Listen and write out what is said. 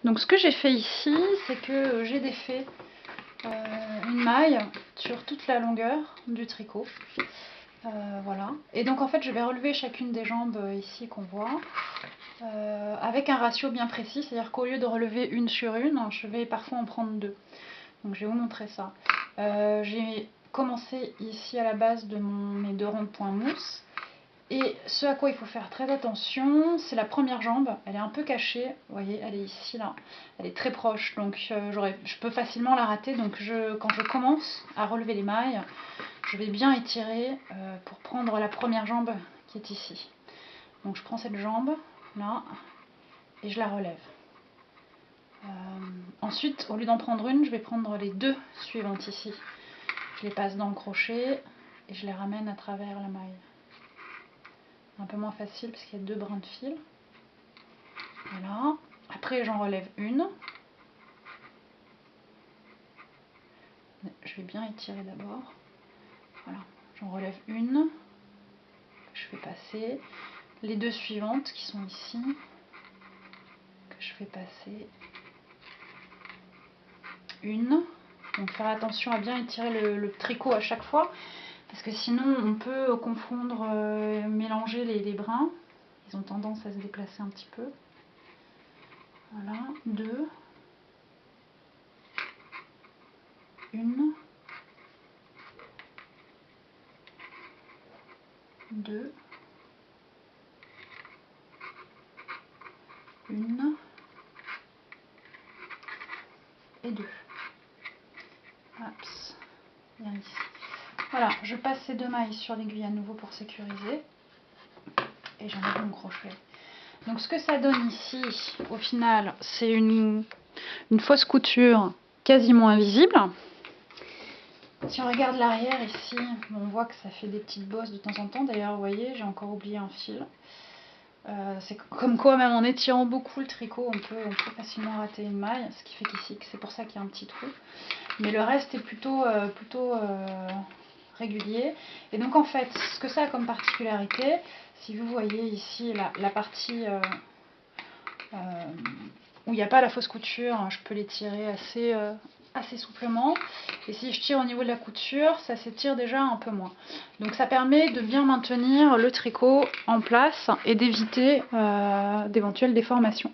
Donc ce que j'ai fait ici, c'est que j'ai défait une maille sur toute la longueur du tricot. Voilà. Et donc en fait je vais relever chacune des jambes ici qu'on voit avec un ratio bien précis, c'est-à-dire qu'au lieu de relever une sur une, je vais parfois en prendre deux. Donc je vais vous montrer ça. J'ai commencé ici à la base de mes deux ronds de point mousse. Et ce à quoi il faut faire très attention, c'est la première jambe. Elle est un peu cachée, vous voyez, elle est ici là, elle est très proche, donc je peux facilement la rater. Donc quand je commence à relever les mailles, je vais bien étirer pour prendre la première jambe qui est ici. Donc je prends cette jambe là et je la relève. Ensuite, au lieu d'en prendre une, je vais prendre les deux suivantes ici. Je les passe dans le crochet et je les ramène à travers la maille. Un peu moins facile parce qu'il y a deux brins de fil. Voilà. Après j'en relève une. Je vais bien étirer d'abord. Voilà. J'en relève une. Que je fais passer. Les deux suivantes qui sont ici. Que je fais passer. Une. Donc faire attention à bien étirer le tricot à chaque fois. Parce que sinon on peut confondre, mélanger les brins. Ils ont tendance à se déplacer un petit peu. Voilà, deux. Une. Deux. Une. Et deux. Hop. Bien ici. Voilà, je passe ces deux mailles sur l'aiguille à nouveau pour sécuriser. Et j'enlève mon crochet. Donc ce que ça donne ici, au final, c'est une fausse couture quasiment invisible. Si on regarde l'arrière ici, on voit que ça fait des petites bosses de temps en temps. D'ailleurs, vous voyez, j'ai encore oublié un fil. C'est comme quoi, même en étirant beaucoup le tricot, on peut facilement rater une maille. Ce qui fait qu'ici, c'est pour ça qu'il y a un petit trou. Mais le reste est plutôt régulier. Et donc en fait, ce que ça a comme particularité, si vous voyez ici la partie où il n'y a pas la fausse couture, je peux les tirer assez souplement. Et si je tire au niveau de la couture, ça s'étire déjà un peu moins. Donc ça permet de bien maintenir le tricot en place et d'éviter d'éventuelles déformations.